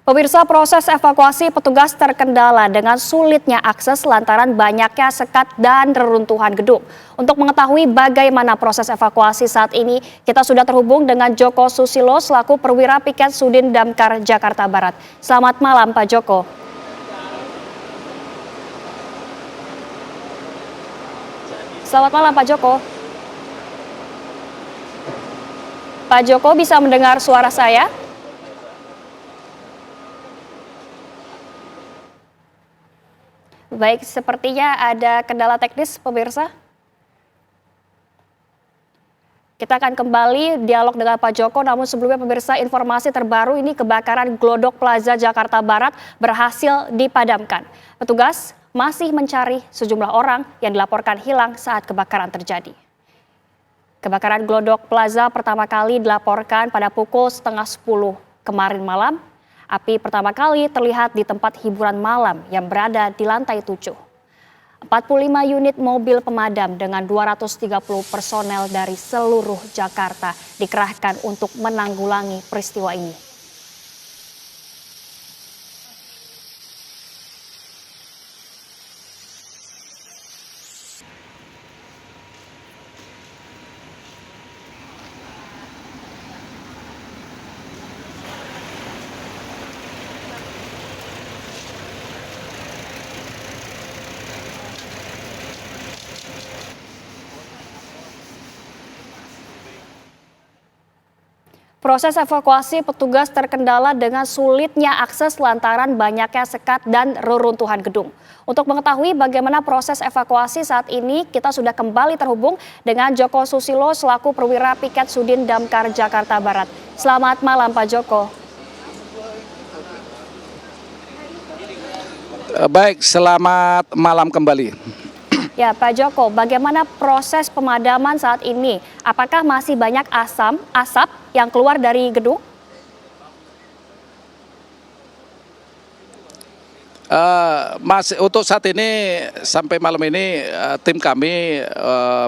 Pemirsa, proses evakuasi petugas terkendala dengan sulitnya akses lantaran banyaknya sekat dan reruntuhan gedung. Untuk mengetahui bagaimana proses evakuasi saat ini, kita sudah terhubung dengan Joko Susilo selaku perwira piket Sudin Damkar Jakarta Barat. Selamat malam, Pak Joko. Selamat malam, Pak Joko. Pak Joko, bisa mendengar suara saya? Baik, sepertinya ada kendala teknis, pemirsa. Kita akan kembali dialog dengan Pak Joko, namun sebelumnya pemirsa, informasi terbaru ini kebakaran Glodok Plaza Jakarta Barat berhasil dipadamkan. Petugas masih mencari sejumlah orang yang dilaporkan hilang saat kebakaran terjadi. Kebakaran Glodok Plaza pertama kali dilaporkan pada pukul 9:30 kemarin malam. Api pertama kali terlihat di tempat hiburan malam yang berada di lantai 7. 45 unit mobil pemadam dengan 230 personel dari seluruh Jakarta dikerahkan untuk menanggulangi peristiwa ini. Proses evakuasi petugas terkendala dengan sulitnya akses lantaran banyaknya sekat dan reruntuhan gedung. Untuk mengetahui bagaimana proses evakuasi saat ini, kita sudah kembali terhubung dengan Joko Susilo selaku perwira piket Sudin Damkar Jakarta Barat. Selamat malam, Pak Joko. Baik, selamat malam kembali. Ya, Pak Joko, bagaimana proses pemadaman saat ini? Apakah masih banyak asap yang keluar dari gedung? Masih untuk saat ini sampai malam ini tim kami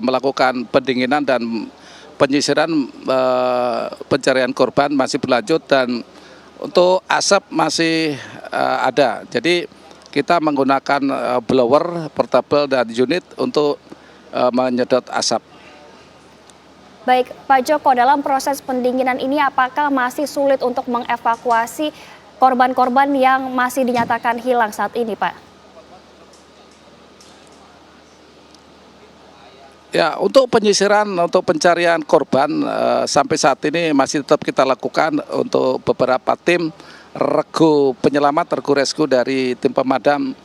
melakukan pendinginan dan penyisiran pencarian korban masih berlanjut dan untuk asap masih ada. Jadi kita menggunakan blower, portable dan unit untuk menyedot asap. Baik, Pak Joko, dalam proses pendinginan ini apakah masih sulit untuk mengevakuasi korban-korban yang masih dinyatakan hilang saat ini, Pak? Ya, untuk penyisiran, untuk pencarian korban sampai saat ini masih tetap kita lakukan untuk beberapa tim. Regu penyelamat, regu rescue dari tim pemadam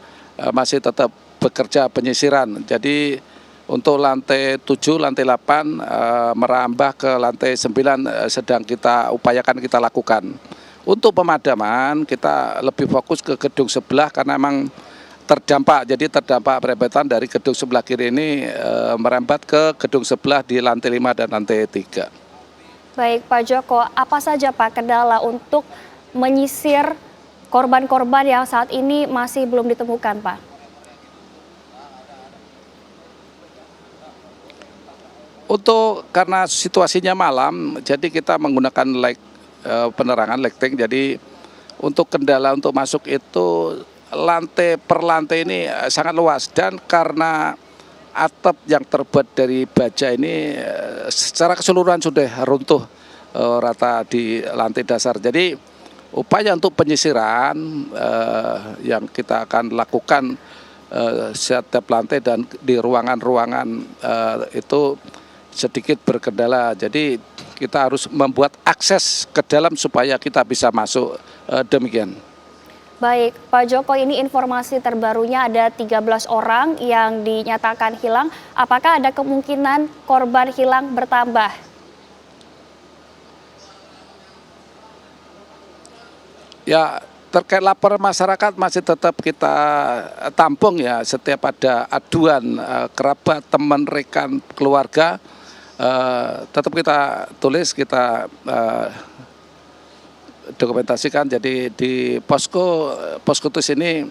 masih tetap bekerja penyisiran. Jadi untuk lantai 7, lantai 8 merambah ke lantai 9 sedang kita upayakan kita lakukan. Untuk pemadaman kita lebih fokus ke gedung sebelah karena memang terdampak. Jadi terdampak berebetan dari gedung sebelah kiri ini merambat ke gedung sebelah di lantai 5 dan lantai 3. Baik, Pak Joko, apa saja Pak kendala untuk menyisir korban-korban yang saat ini masih belum ditemukan, Pak? Untuk karena situasinya malam, jadi kita menggunakan penerangan lighting. Jadi untuk kendala untuk masuk itu lantai per lantai ini sangat luas dan karena atap yang terbuat dari baja ini secara keseluruhan sudah runtuh rata di lantai dasar. Jadi upaya untuk penyisiran yang kita akan lakukan setiap lantai dan di ruangan-ruangan itu sedikit berkendala. Jadi kita harus membuat akses ke dalam supaya kita bisa masuk, demikian. Baik, Pak Joko, ini informasi terbarunya ada 13 orang yang dinyatakan hilang. Apakah ada kemungkinan korban hilang bertambah? Ya, terkait laporan masyarakat masih tetap kita tampung ya. Setiap ada aduan kerabat, teman, rekan, keluarga, tetap kita tulis, kita dokumentasikan. Jadi di Poskutus ini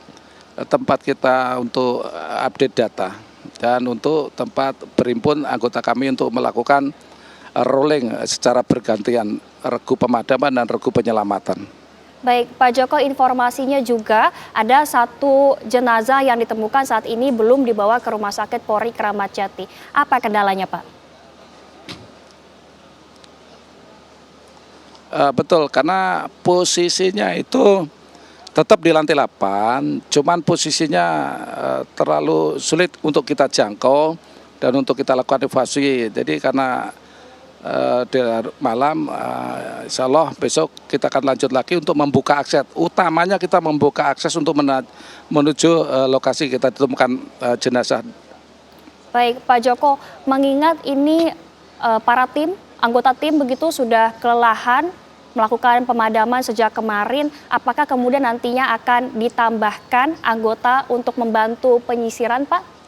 tempat kita untuk update data dan untuk tempat berhimpun anggota kami untuk melakukan rolling secara bergantian regu pemadaman dan regu penyelamatan. Baik, Pak Joko, informasinya juga ada satu jenazah yang ditemukan saat ini belum dibawa ke Rumah Sakit Polri Kramat Jati. Apa kendalanya, Pak? Betul, karena posisinya itu tetap di lantai 8, cuman posisinya terlalu sulit untuk kita jangkau dan untuk kita lakukan evakuasi. Jadi karena di malam, insya Allah besok kita akan lanjut lagi untuk membuka akses. Utamanya kita membuka akses untuk menuju lokasi kita ditemukan jenazah. Baik, Pak Joko, mengingat ini para anggota tim begitu sudah kelelahan melakukan pemadaman sejak kemarin, apakah kemudian nantinya akan ditambahkan anggota untuk membantu penyisiran, Pak?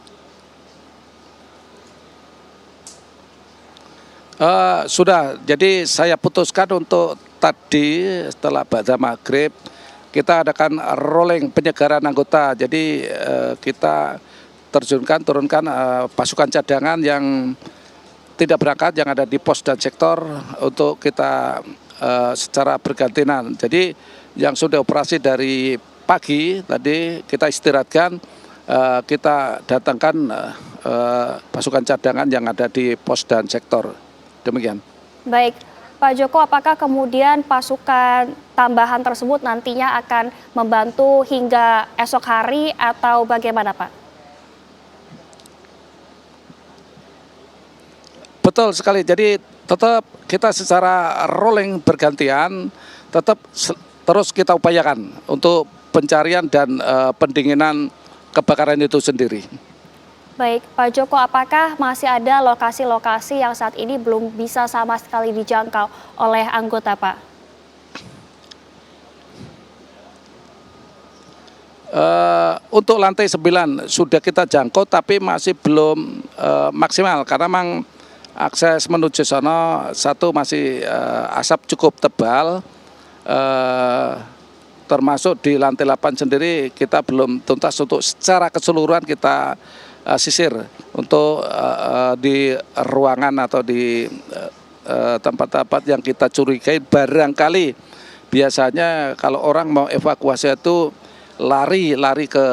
Sudah, jadi saya putuskan untuk tadi setelah ba'da maghrib kita adakan rolling penyegaran anggota. Jadi kita turunkan pasukan cadangan yang tidak berangkat yang ada di pos dan sektor untuk kita secara bergantian. Jadi yang sudah operasi dari pagi tadi kita istirahatkan, kita datangkan pasukan cadangan yang ada di pos dan sektor. Demikian. Baik, Pak Joko, apakah kemudian pasukan tambahan tersebut nantinya akan membantu hingga esok hari atau bagaimana, Pak? Betul sekali, jadi tetap kita secara rolling bergantian, tetap terus kita upayakan untuk pencarian dan pendinginan kebakaran itu sendiri. Baik, Pak Joko, apakah masih ada lokasi-lokasi yang saat ini belum bisa sama sekali dijangkau oleh anggota, Pak? Untuk lantai 9 sudah kita jangkau tapi masih belum maksimal karena memang akses menuju sana satu masih asap cukup tebal, termasuk di lantai 8 sendiri kita belum tuntas untuk secara keseluruhan kita sisir untuk di ruangan atau di tempat-tempat yang kita curigai barangkali biasanya kalau orang mau evakuasi itu lari ke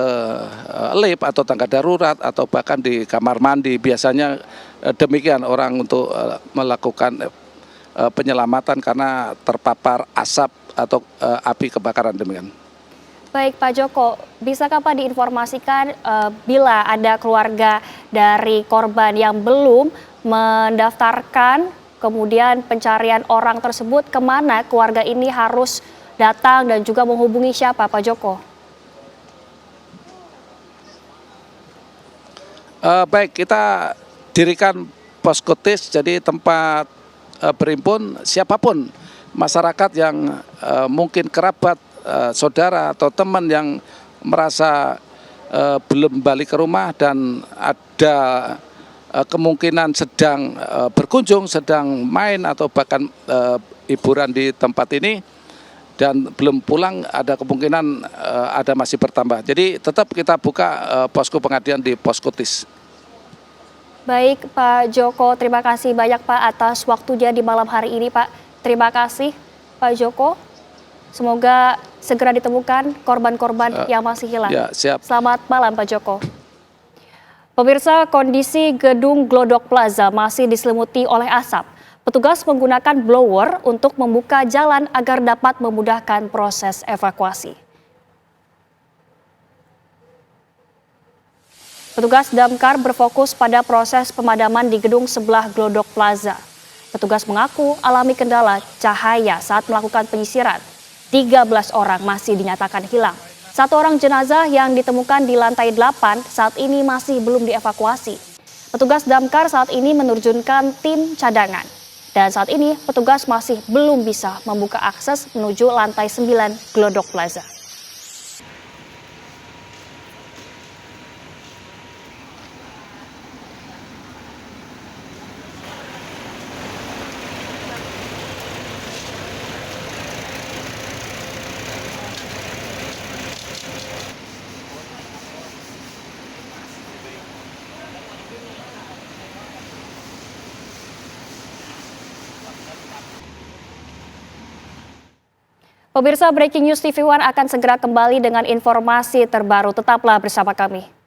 lift atau tangga darurat atau bahkan di kamar mandi, biasanya demikian orang untuk melakukan penyelamatan karena terpapar asap atau api kebakaran, demikian. Baik, Pak Joko, bisakah Pak diinformasikan bila ada keluarga dari korban yang belum mendaftarkan, kemudian pencarian orang tersebut, kemana keluarga ini harus datang dan juga menghubungi siapa, Pak Joko? Baik, kita dirikan poskotis, jadi tempat berhimpun siapapun masyarakat yang mungkin kerabat, saudara atau teman yang merasa belum balik ke rumah dan ada kemungkinan sedang berkunjung, sedang main atau bahkan hiburan di tempat ini dan belum pulang, ada kemungkinan ada masih bertambah. Jadi tetap kita buka posko pengadilan di Poskotis. Baik, Pak Joko, terima kasih banyak Pak atas waktunya di malam hari ini, Pak. Terima kasih, Pak Joko. Semoga segera ditemukan korban-korban yang masih hilang. Ya, siap. Selamat malam, Pak Joko. Pemirsa, kondisi gedung Glodok Plaza masih diselimuti oleh asap. Petugas menggunakan blower untuk membuka jalan agar dapat memudahkan proses evakuasi. Petugas damkar berfokus pada proses pemadaman di gedung sebelah Glodok Plaza. Petugas mengaku alami kendala cahaya saat melakukan penyisiran. 13 orang masih dinyatakan hilang. 1 orang jenazah yang ditemukan di lantai 8 saat ini masih belum dievakuasi. Petugas damkar saat ini menerjunkan tim cadangan. Dan saat ini petugas masih belum bisa membuka akses menuju lantai 9 Glodok Plaza. Pemirsa, Breaking News TV One akan segera kembali dengan informasi terbaru. Tetaplah bersama kami.